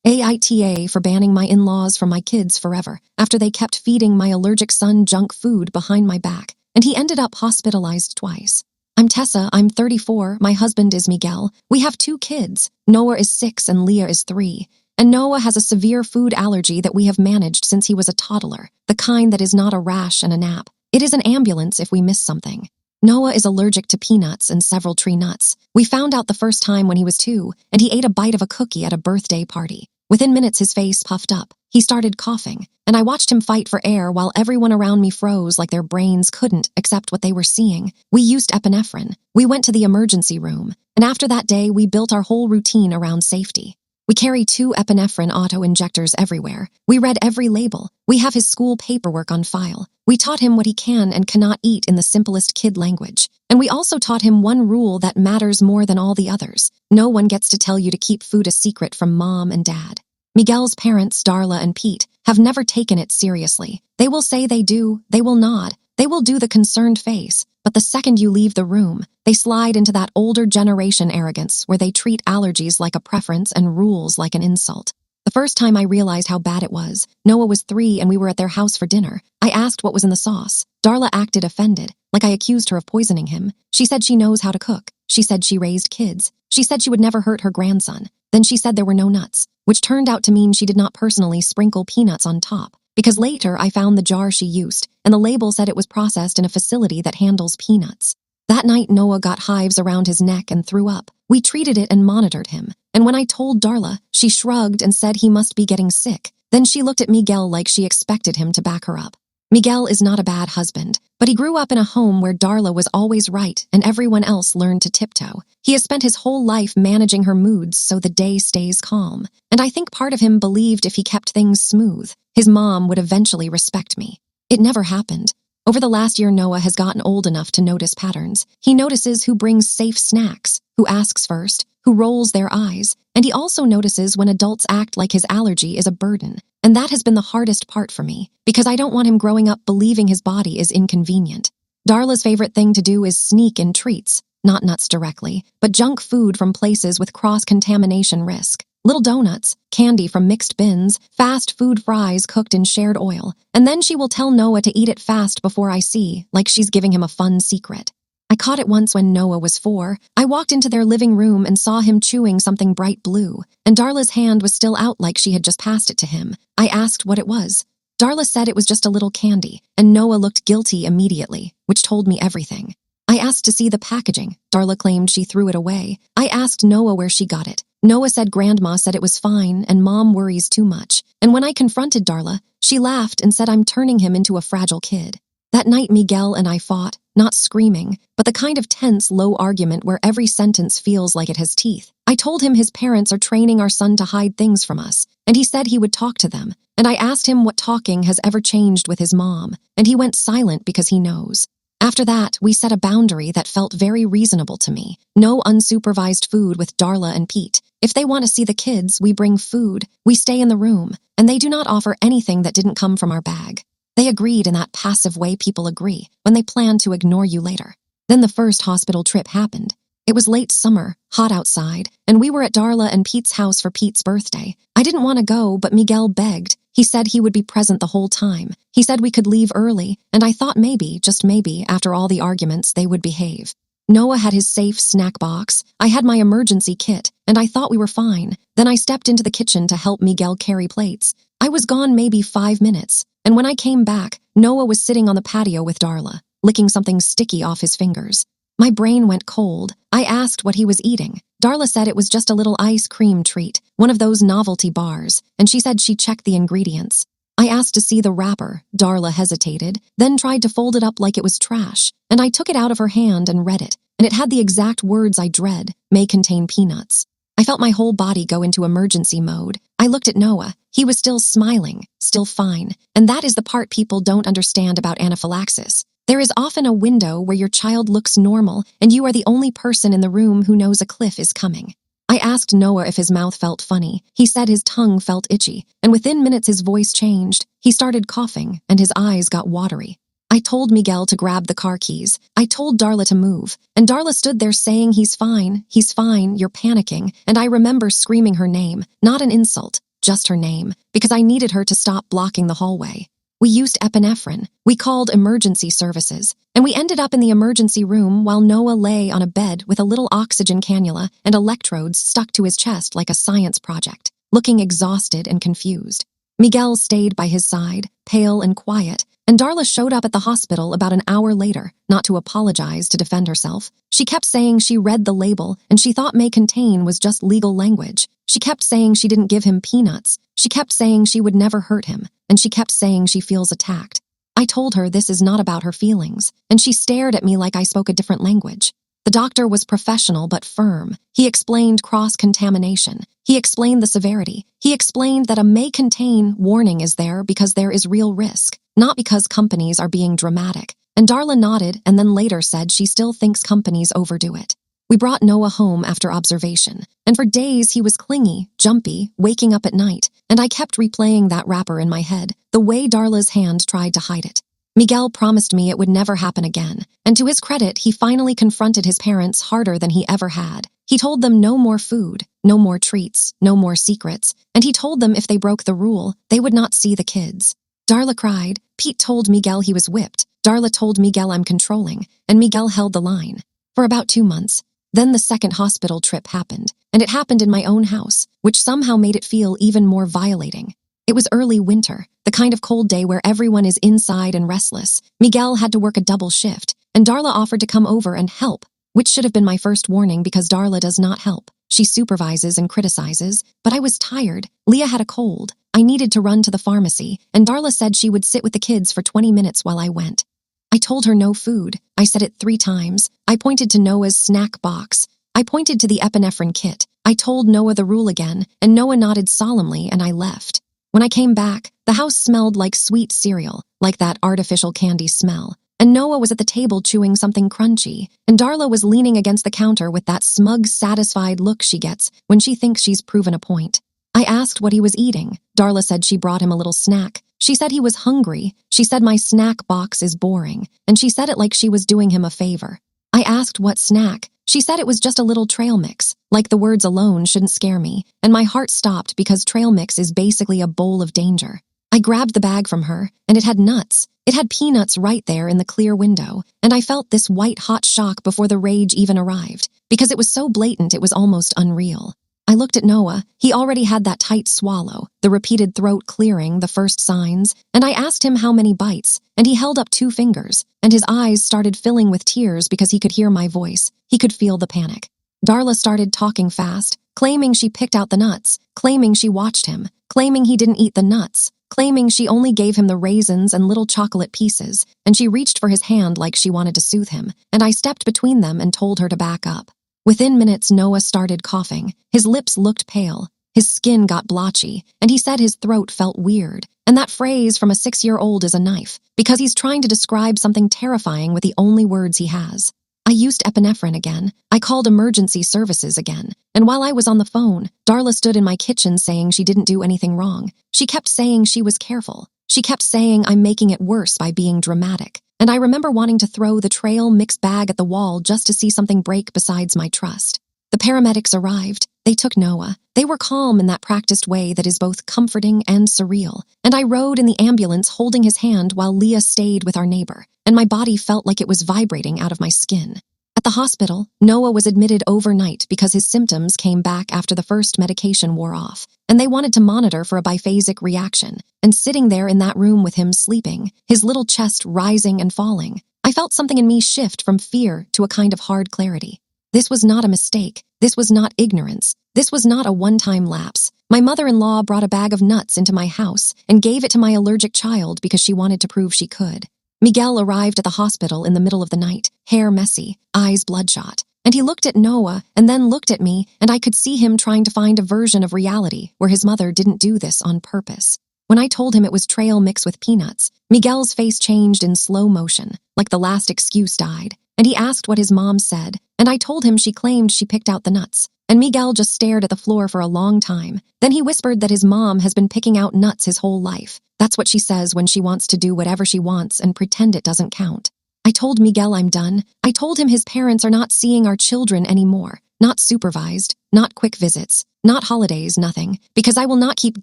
AITA for banning my in-laws from my kids forever after they kept feeding my allergic son junk food behind my back, and he ended up hospitalized twice. I'm Tessa, I'm 34, my husband is Miguel. We have 2 kids. Noah is 6 and Leah is 3. And Noah has a severe food allergy that we have managed since he was a toddler, the kind that is not a rash and a nap. It is an ambulance if we miss something. Noah is allergic to peanuts and several tree nuts. We found out the first time when he was 2, and he ate a bite of a cookie at a birthday party. Within minutes, his face puffed up. He started coughing, and I watched him fight for air while everyone around me froze like their brains couldn't accept what they were seeing. We used epinephrine. We went to the emergency room, and after that day, we built our whole routine around safety. We carry 2 epinephrine auto-injectors everywhere. We read every label. We have his school paperwork on file. We taught him what he can and cannot eat in the simplest kid language. And we also taught him one rule that matters more than all the others. No one gets to tell you to keep food a secret from mom and dad. Miguel's parents, Darla and Pete, have never taken it seriously. They will say they do, they will nod, they will do the concerned face, but the second you leave the room, they slide into that older generation arrogance where they treat allergies like a preference and rules like an insult. The first time I realized how bad it was, Noah was 3 and we were at their house for dinner. I asked what was in the sauce. Darla acted offended, like I accused her of poisoning him. She said she knows how to cook. She said she raised kids. She said she would never hurt her grandson. Then she said there were no nuts, which turned out to mean she did not personally sprinkle peanuts on top, because later I found the jar she used, and the label said it was processed in a facility that handles peanuts. That night, Noah got hives around his neck and threw up. We treated it and monitored him, and when I told Darla, she shrugged and said he must be getting sick. Then she looked at Miguel like she expected him to back her up. Miguel is not a bad husband, but he grew up in a home where Darla was always right and everyone else learned to tiptoe. He has spent his whole life managing her moods so the day stays calm, and I think part of him believed if he kept things smooth, his mom would eventually respect me. It never happened. Over the last year, Noah has gotten old enough to notice patterns. He notices who brings safe snacks, who asks first, who rolls their eyes, and he also notices when adults act like his allergy is a burden. And that has been the hardest part for me, because I don't want him growing up believing his body is inconvenient. Darla's favorite thing to do is sneak in treats, not nuts directly, but junk food from places with cross-contamination risk. Little donuts, candy from mixed bins, fast food fries cooked in shared oil, and then she will tell Noah to eat it fast before I see, like she's giving him a fun secret. I caught it once when Noah was 4. I walked into their living room and saw him chewing something bright blue, and Darla's hand was still out like she had just passed it to him. I asked what it was. Darla said it was just a little candy, and Noah looked guilty immediately, which told me everything. I asked to see the packaging. Darla claimed she threw it away. I asked Noah where she got it. Noah said Grandma said it was fine and Mom worries too much. And when I confronted Darla, she laughed and said I'm turning him into a fragile kid. That night, Miguel and I fought, not screaming, but the kind of tense, low argument where every sentence feels like it has teeth. I told him his parents are training our son to hide things from us, and he said he would talk to them. And I asked him what talking has ever changed with his mom, and he went silent because he knows. After that, we set a boundary that felt very reasonable to me. No unsupervised food with Darla and Pete. If they want to see the kids, we bring food, we stay in the room, and they do not offer anything that didn't come from our bag. They agreed in that passive way people agree when they plan to ignore you later. Then the first hospital trip happened. It was late summer, hot outside, and we were at Darla and Pete's house for Pete's birthday. I didn't want to go, but Miguel begged. He said he would be present the whole time. He said we could leave early, and I thought maybe, just maybe, after all the arguments, they would behave. Noah had his safe snack box. I had my emergency kit, and I thought we were fine. Then I stepped into the kitchen to help Miguel carry plates. I was gone maybe 5 minutes, and when I came back, Noah was sitting on the patio with Darla, licking something sticky off his fingers. My brain went cold. I asked what he was eating. Darla said it was just a little ice cream treat, one of those novelty bars, and she said she checked the ingredients. I asked to see the wrapper. Darla hesitated, then tried to fold it up like it was trash, and I took it out of her hand and read it, and it had the exact words I dread, may contain peanuts. I felt my whole body go into emergency mode. I looked at Noah. He was still smiling, still fine, and that is the part people don't understand about anaphylaxis. There is often a window where your child looks normal and you are the only person in the room who knows a cliff is coming. I asked Noah if his mouth felt funny. He said his tongue felt itchy, and within minutes his voice changed. He started coughing, and his eyes got watery. I told Miguel to grab the car keys. I told Darla to move, and Darla stood there saying, he's fine, you're panicking, and I remember screaming her name, not an insult, just her name, because I needed her to stop blocking the hallway. We used epinephrine, we called emergency services, and we ended up in the emergency room while Noah lay on a bed with a little oxygen cannula and electrodes stuck to his chest like a science project, looking exhausted and confused. Miguel stayed by his side, pale and quiet, and Darla showed up at the hospital about an hour later, not to apologize, to defend herself. She kept saying she read the label and she thought may contain was just legal language. She kept saying she didn't give him peanuts. She kept saying she would never hurt him, and she kept saying she feels attacked. I told her this is not about her feelings, and she stared at me like I spoke a different language. The doctor was professional but firm. He explained cross-contamination. He explained the severity. He explained that a may contain warning is there because there is real risk, not because companies are being dramatic. And Darla nodded and then later said she still thinks companies overdo it. We brought Noah home after observation, and for days he was clingy, jumpy, waking up at night, and I kept replaying that wrapper in my head, the way Darla's hand tried to hide it. Miguel promised me it would never happen again, and to his credit, he finally confronted his parents harder than he ever had. He told them no more food, no more treats, no more secrets, and he told them if they broke the rule, they would not see the kids. Darla cried. Pete told Miguel he was whipped. Darla told Miguel I'm controlling, and Miguel held the line. For about 2 months. Then the second hospital trip happened, and it happened in my own house, which somehow made it feel even more violating. It was early winter, the kind of cold day where everyone is inside and restless. Miguel had to work a double shift, and Darla offered to come over and help, which should have been my first warning because Darla does not help. She supervises and criticizes, but I was tired. Leah had a cold. I needed to run to the pharmacy, and Darla said she would sit with the kids for 20 minutes while I went. I told her no food. I said it 3 times. I pointed to Noah's snack box. I pointed to the epinephrine kit. I told Noah the rule again, and Noah nodded solemnly, and I left. When I came back, the house smelled like sweet cereal, like that artificial candy smell. And Noah was at the table chewing something crunchy, and Darla was leaning against the counter with that smug, satisfied look she gets when she thinks she's proven a point. I asked what he was eating. Darla said she brought him a little snack. She said he was hungry. She said my snack box is boring, and she said it like she was doing him a favor. I asked what snack. She said it was just a little trail mix, like the words alone shouldn't scare me, and my heart stopped because trail mix is basically a bowl of danger. I grabbed the bag from her, and it had nuts. It had peanuts right there in the clear window, and I felt this white-hot shock before the rage even arrived, because it was so blatant it was almost unreal. I looked at Noah. He already had that tight swallow, the repeated throat clearing, the first signs, and I asked him how many bites, and he held up 2 fingers, and his eyes started filling with tears because he could hear my voice. He could feel the panic. Darla started talking fast, claiming she picked out the nuts, claiming she watched him, claiming he didn't eat the nuts, claiming she only gave him the raisins and little chocolate pieces, and she reached for his hand like she wanted to soothe him, and I stepped between them and told her to back up. Within minutes, Noah started coughing. His lips looked pale. His skin got blotchy, and he said his throat felt weird. And that phrase from a 6-year-old is a knife, because he's trying to describe something terrifying with the only words he has. I used epinephrine again. I called emergency services again. And while I was on the phone, Darla stood in my kitchen saying she didn't do anything wrong. She kept saying she was careful. She kept saying I'm making it worse by being dramatic. And I remember wanting to throw the trail mix bag at the wall just to see something break besides my trust. The paramedics arrived. They took Noah. They were calm in that practiced way that is both comforting and surreal. And I rode in the ambulance holding his hand while Leah stayed with our neighbor, and my body felt like it was vibrating out of my skin. At the hospital, Noah was admitted overnight because his symptoms came back after the first medication wore off, and they wanted to monitor for a biphasic reaction. And sitting there in that room with him sleeping, his little chest rising and falling, I felt something in me shift from fear to a kind of hard clarity. This was not a mistake. This was not ignorance. This was not a one-time lapse. My mother-in-law brought a bag of nuts into my house and gave it to my allergic child because she wanted to prove she could. Miguel arrived at the hospital in the middle of the night, hair messy, eyes bloodshot, and he looked at Noah and then looked at me, and I could see him trying to find a version of reality where his mother didn't do this on purpose. When I told him it was trail mix with peanuts, Miguel's face changed in slow motion, like the last excuse died, and he asked what his mom said, and I told him she claimed she picked out the nuts, and Miguel just stared at the floor for a long time. Then he whispered that his mom has been picking out nuts his whole life. That's what she says when she wants to do whatever she wants and pretend it doesn't count. I told Miguel I'm done. I told him his parents are not seeing our children anymore. Not supervised, not quick visits, not holidays, nothing, because I will not keep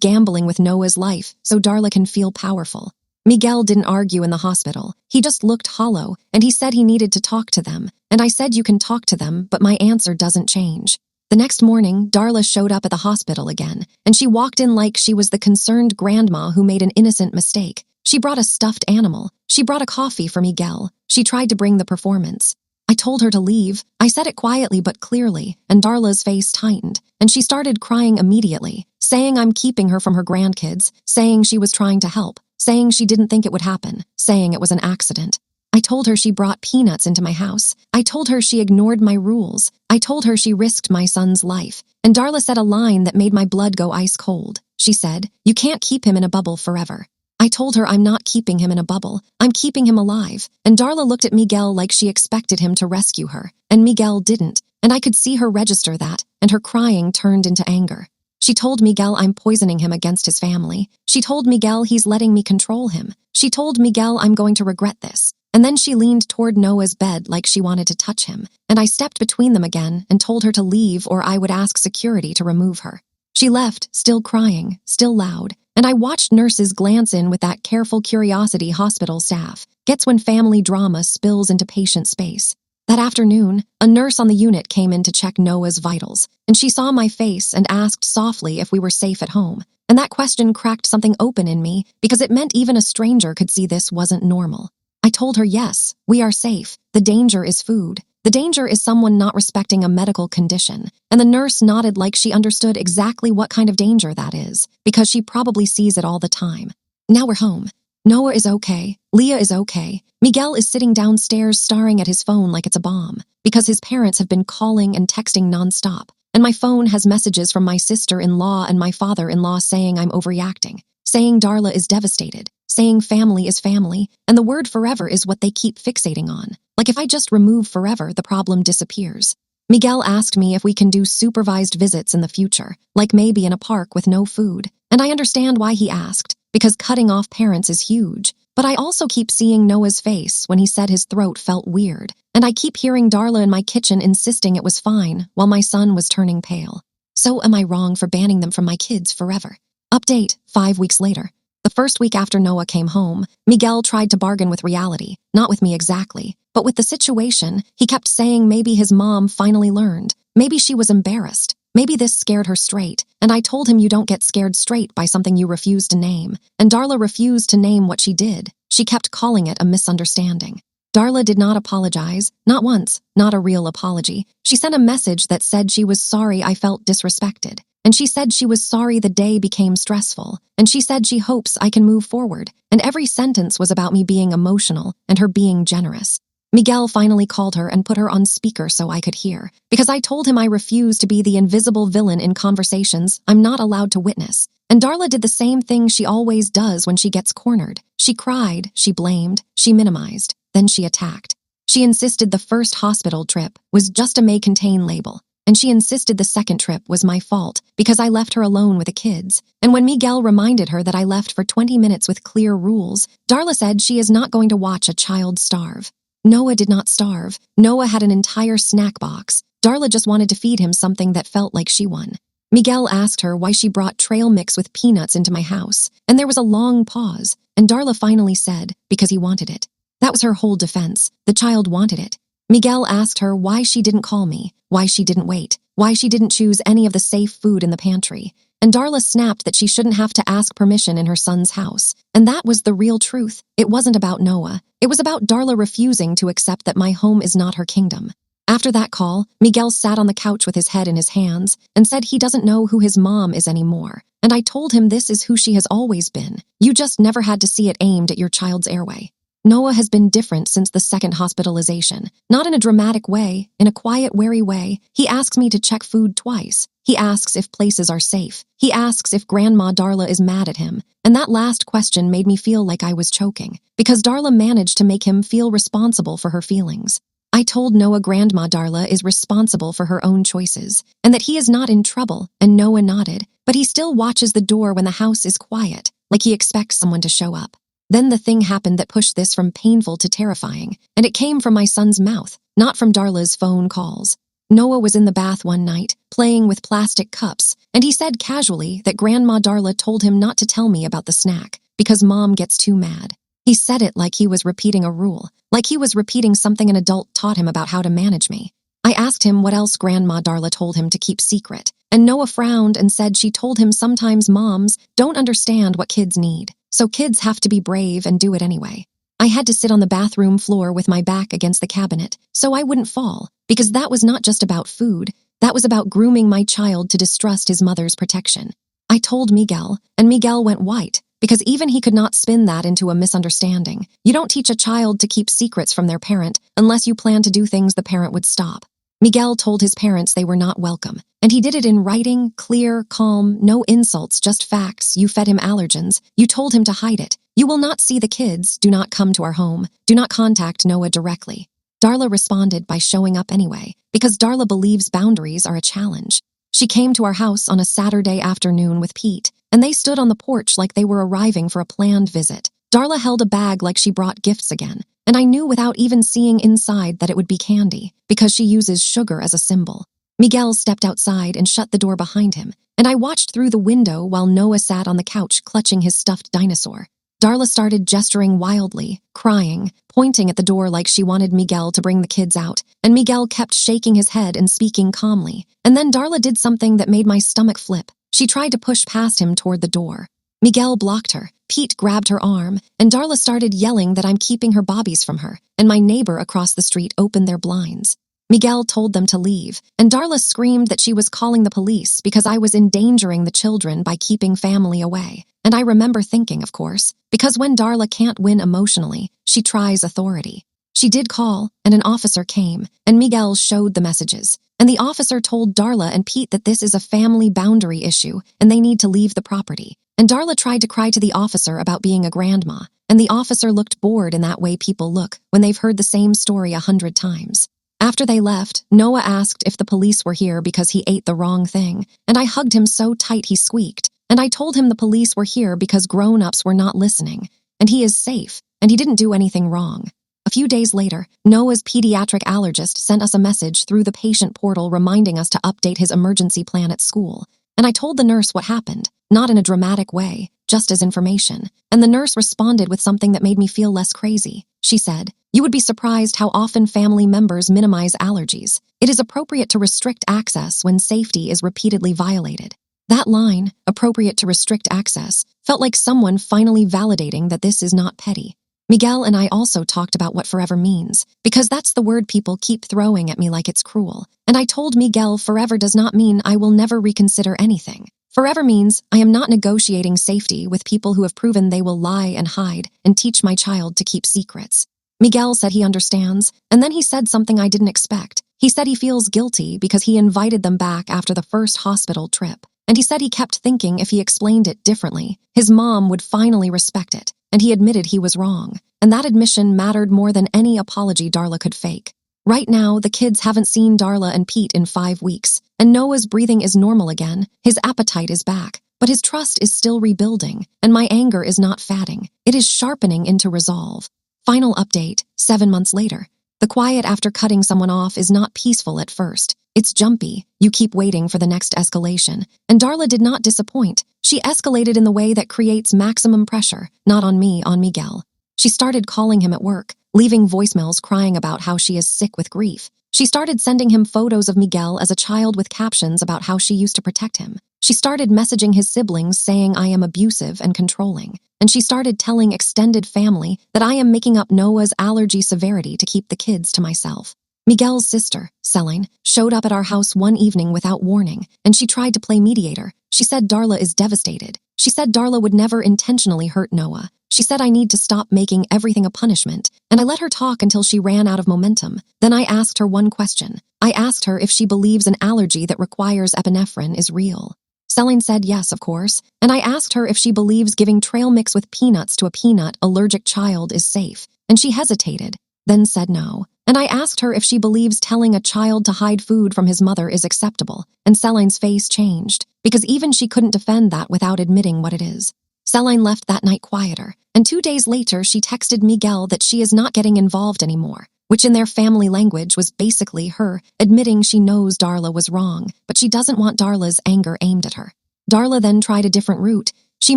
gambling with Noah's life so Darla can feel powerful. Miguel didn't argue in the hospital. He just looked hollow, and he said he needed to talk to them. And I said you can talk to them, but my answer doesn't change. The next morning, Darla showed up at the hospital again, and she walked in like she was the concerned grandma who made an innocent mistake. She brought a stuffed animal. She brought a coffee for Miguel. She tried to bring the performance. I told her to leave. I said it quietly but clearly, and Darla's face tightened, and she started crying immediately, saying I'm keeping her from her grandkids, saying she was trying to help, saying she didn't think it would happen, saying it was an accident. I told her she brought peanuts into my house. I told her she ignored my rules. I told her she risked my son's life. And Darla said a line that made my blood go ice cold. She said, "You can't keep him in a bubble forever." I told her I'm not keeping him in a bubble. I'm keeping him alive. And Darla looked at Miguel like she expected him to rescue her. And Miguel didn't. And I could see her register that, and her crying turned into anger. She told Miguel I'm poisoning him against his family. She told Miguel he's letting me control him. She told Miguel I'm going to regret this. And then she leaned toward Noah's bed like she wanted to touch him. And I stepped between them again and told her to leave or I would ask security to remove her. She left, still crying, still loud. And I watched nurses glance in with that careful curiosity hospital staff gets when family drama spills into patient space. That afternoon, a nurse on the unit came in to check Noah's vitals, and she saw my face and asked softly if we were safe at home. And that question cracked something open in me because it meant even a stranger could see this wasn't normal. I told her, yes, we are safe. The danger is food. The danger is someone not respecting a medical condition. And the nurse nodded like she understood exactly what kind of danger that is, because she probably sees it all the time. Now we're home. Noah is okay. Leah is okay. Miguel is sitting downstairs staring at his phone like it's a bomb, because his parents have been calling and texting nonstop. And my phone has messages from my sister-in-law and my father-in-law saying I'm overreacting, saying Darla is devastated, saying family is family, and the word forever is what they keep fixating on. Like if I just remove forever, the problem disappears. Miguel asked me if we can do supervised visits in the future, like maybe in a park with no food. And I understand why he asked, because cutting off parents is huge. But I also keep seeing Noah's face when he said his throat felt weird. And I keep hearing Darla in my kitchen insisting it was fine while my son was turning pale. So am I wrong for banning them from my kids forever? Update, 5 weeks later. The first week after Noah came home, Miguel tried to bargain with reality, not with me exactly, but with the situation. He kept saying maybe his mom finally learned, maybe she was embarrassed, maybe this scared her straight, and I told him you don't get scared straight by something you refuse to name, and Darla refused to name what she did. She kept calling it a misunderstanding. Darla did not apologize, not once, not a real apology. She sent a message that said she was sorry I felt disrespected. And she said she was sorry the day became stressful. And she said she hopes I can move forward. And every sentence was about me being emotional and her being generous. Miguel finally called her and put her on speaker so I could hear, because I told him I refuse to be the invisible villain in conversations I'm not allowed to witness. And Darla did the same thing she always does when she gets cornered. She cried, she blamed, she minimized, then she attacked. She insisted the first hospital trip was just a may contain label. And she insisted the second trip was my fault because I left her alone with the kids. And when Miguel reminded her that I left for 20 minutes with clear rules, Darla said she is not going to watch a child starve. Noah did not starve. Noah had an entire snack box. Darla just wanted to feed him something that felt like she won. Miguel asked her why she brought trail mix with peanuts into my house, and there was a long pause, and Darla finally said, because he wanted it. That was her whole defense. The child wanted it. Miguel asked her why she didn't call me, why she didn't wait, why she didn't choose any of the safe food in the pantry. And Darla snapped that she shouldn't have to ask permission in her son's house. And that was the real truth. It wasn't about Noah. It was about Darla refusing to accept that my home is not her kingdom. After that call, Miguel sat on the couch with his head in his hands and said he doesn't know who his mom is anymore. And I told him this is who she has always been. You just never had to see it aimed at your child's airway. Noah has been different since the second hospitalization. Not in a dramatic way, in a quiet, wary way. He asks me to check food twice. He asks if places are safe. He asks if Grandma Darla is mad at him. And that last question made me feel like I was choking, because Darla managed to make him feel responsible for her feelings. I told Noah Grandma Darla is responsible for her own choices, and that he is not in trouble, and Noah nodded, but he still watches the door when the house is quiet, like he expects someone to show up. Then the thing happened that pushed this from painful to terrifying, and it came from my son's mouth, not from Darla's phone calls. Noah was in the bath one night, playing with plastic cups, and he said casually that Grandma Darla told him not to tell me about the snack, because Mom gets too mad. He said it like he was repeating a rule, like he was repeating something an adult taught him about how to manage me. I asked him what else Grandma Darla told him to keep secret, and Noah frowned and said she told him sometimes moms don't understand what kids need, so kids have to be brave and do it anyway. I had to sit on the bathroom floor with my back against the cabinet so I wouldn't fall, because that was not just about food, that was about grooming my child to distrust his mother's protection. I told Miguel, and Miguel went white, because even he could not spin that into a misunderstanding. You don't teach a child to keep secrets from their parent unless you plan to do things the parent would stop. Miguel told his parents they were not welcome, and he did it in writing, clear, calm, no insults, just facts. You fed him allergens. You told him to hide it. You will not see the kids. Do not come to our home. Do not contact Noah directly. Darla responded by showing up anyway, because Darla believes boundaries are a challenge. She came to our house on a Saturday afternoon with Pete, and they stood on the porch like they were arriving for a planned visit. Darla held a bag like she brought gifts again, and I knew without even seeing inside that it would be candy, because she uses sugar as a symbol. Miguel stepped outside and shut the door behind him, and I watched through the window while Noah sat on the couch clutching his stuffed dinosaur. Darla started gesturing wildly, crying, pointing at the door like she wanted Miguel to bring the kids out, and Miguel kept shaking his head and speaking calmly. And then Darla did something that made my stomach flip. She tried to push past him toward the door. Miguel blocked her. Pete grabbed her arm, and Darla started yelling that I'm keeping her bobbies from her, and my neighbor across the street opened their blinds. Miguel told them to leave, and Darla screamed that she was calling the police because I was endangering the children by keeping family away. And I remember thinking, of course, because when Darla can't win emotionally, she tries authority. She did call, and an officer came, and Miguel showed the messages. And the officer told Darla and Pete that this is a family boundary issue, and they need to leave the property. And Darla tried to cry to the officer about being a grandma, and the officer looked bored in that way people look when they've heard the same story 100 times. After they left, Noah asked if the police were here because he ate the wrong thing, and I hugged him so tight he squeaked, and I told him the police were here because grown-ups were not listening, and he is safe, and he didn't do anything wrong. A few days later, Noah's pediatric allergist sent us a message through the patient portal reminding us to update his emergency plan at school, and I told the nurse what happened, not in a dramatic way, just as information, and the nurse responded with something that made me feel less crazy. She said, "You would be surprised how often family members minimize allergies. It is appropriate to restrict access when safety is repeatedly violated." That line, appropriate to restrict access, felt like someone finally validating that this is not petty. Miguel and I also talked about what forever means, because that's the word people keep throwing at me like it's cruel. And I told Miguel forever does not mean I will never reconsider anything. Forever means I am not negotiating safety with people who have proven they will lie and hide and teach my child to keep secrets. Miguel said he understands, and then he said something I didn't expect. He said he feels guilty because he invited them back after the first hospital trip. And he said he kept thinking if he explained it differently, his mom would finally respect it. And he admitted he was wrong. And that admission mattered more than any apology Darla could fake. Right now, the kids haven't seen Darla and Pete in 5 weeks, and Noah's breathing is normal again, his appetite is back, but his trust is still rebuilding, and my anger is not fatting, it is sharpening into resolve. Final update, 7 months later. The quiet after cutting someone off is not peaceful at first. It's jumpy, you keep waiting for the next escalation, and Darla did not disappoint. She escalated in the way that creates maximum pressure, not on me, on Miguel. She started calling him at work, leaving voicemails crying about how she is sick with grief. She started sending him photos of Miguel as a child with captions about how she used to protect him. She started messaging his siblings saying I am abusive and controlling. And she started telling extended family that I am making up Noah's allergy severity to keep the kids to myself. Miguel's sister, Celine, showed up at our house one evening without warning, and she tried to play mediator. She said Darla is devastated. She said Darla would never intentionally hurt Noah. She said I need to stop making everything a punishment, and I let her talk until she ran out of momentum. Then I asked her one question. I asked her if she believes an allergy that requires epinephrine is real. Celine said yes, of course, and I asked her if she believes giving trail mix with peanuts to a peanut allergic child is safe, and she hesitated, then said no. And I asked her if she believes telling a child to hide food from his mother is acceptable, and Celine's face changed, because even she couldn't defend that without admitting what it is. Celine left that night quieter, and 2 days later she texted Miguel that she is not getting involved anymore, which in their family language was basically her admitting she knows Darla was wrong, but she doesn't want Darla's anger aimed at her. Darla then tried a different route. She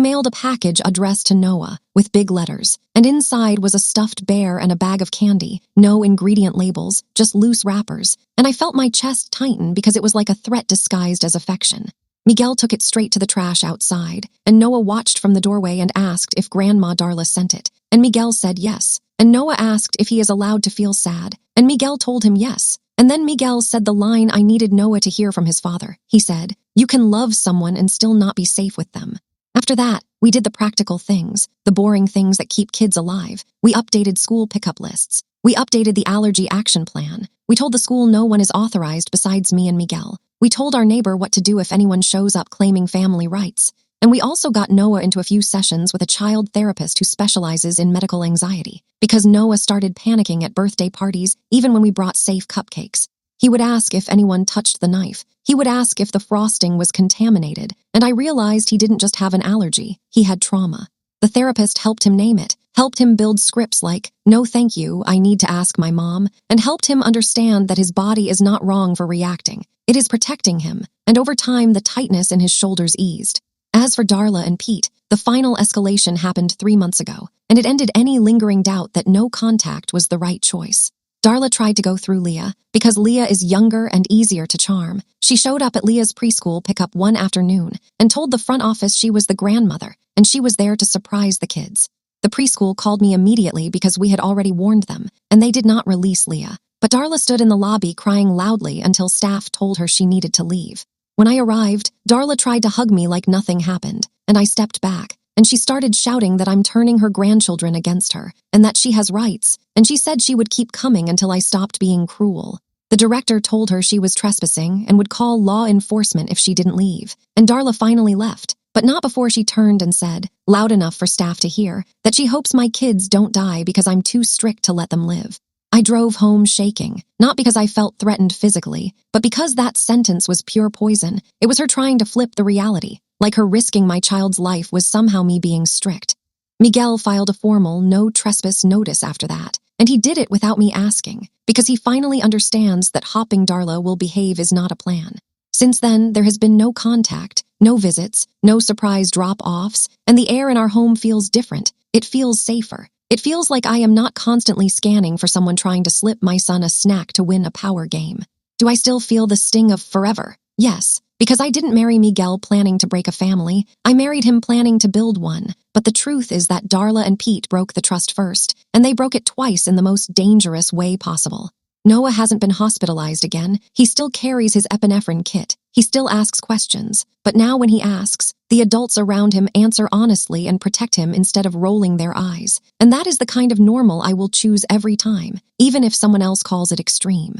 mailed a package addressed to Noah with big letters, and inside was a stuffed bear and a bag of candy, no ingredient labels, just loose wrappers, and I felt my chest tighten because it was like a threat disguised as affection. Miguel took it straight to the trash outside, and Noah watched from the doorway and asked if Grandma Darla sent it, and Miguel said yes, and Noah asked if he is allowed to feel sad, and Miguel told him yes, and then Miguel said the line I needed Noah to hear from his father. He said, "You can love someone and still not be safe with them." After that, we did the practical things, the boring things that keep kids alive. We updated school pickup lists. We updated the allergy action plan. We told the school no one is authorized besides me and Miguel. We told our neighbor what to do if anyone shows up claiming family rights. And we also got Noah into a few sessions with a child therapist who specializes in medical anxiety, because Noah started panicking at birthday parties even when we brought safe cupcakes. He would ask if anyone touched the knife. He would ask if the frosting was contaminated, and I realized he didn't just have an allergy, he had trauma. The therapist helped him name it, helped him build scripts like, "No thank you, I need to ask my mom," and helped him understand that his body is not wrong for reacting. It is protecting him, and over time the tightness in his shoulders eased. As for Darla and Pete, the final escalation happened 3 months ago, and it ended any lingering doubt that no contact was the right choice. Darla tried to go through Leah, because Leah is younger and easier to charm. She showed up at Leah's preschool pickup one afternoon and told the front office she was the grandmother, and she was there to surprise the kids. The preschool called me immediately because we had already warned them, and they did not release Leah. But Darla stood in the lobby crying loudly until staff told her she needed to leave. When I arrived, Darla tried to hug me like nothing happened, and I stepped back, and she started shouting that I'm turning her grandchildren against her, and that she has rights, and she said she would keep coming until I stopped being cruel. The director told her she was trespassing and would call law enforcement if she didn't leave, and Darla finally left, but not before she turned and said, loud enough for staff to hear, that she hopes my kids don't die because I'm too strict to let them live. I drove home shaking, not because I felt threatened physically, but because that sentence was pure poison. It was her trying to flip the reality, like her risking my child's life was somehow me being strict. Miguel filed a formal no trespass notice after that, and he did it without me asking, because he finally understands that hopping Darla will behave is not a plan. Since then, there has been no contact, no visits, no surprise drop-offs, and the air in our home feels different. It feels safer. It feels like I am not constantly scanning for someone trying to slip my son a snack to win a power game. Do I still feel the sting of forever? Yes, because I didn't marry Miguel planning to break a family. I married him planning to build one. But the truth is that Darla and Pete broke the trust first, and they broke it twice in the most dangerous way possible. Noah hasn't been hospitalized again. He still carries his epinephrine kit. He still asks questions. But now when he asks, the adults around him answer honestly and protect him instead of rolling their eyes. And that is the kind of normal I will choose every time, even if someone else calls it extreme.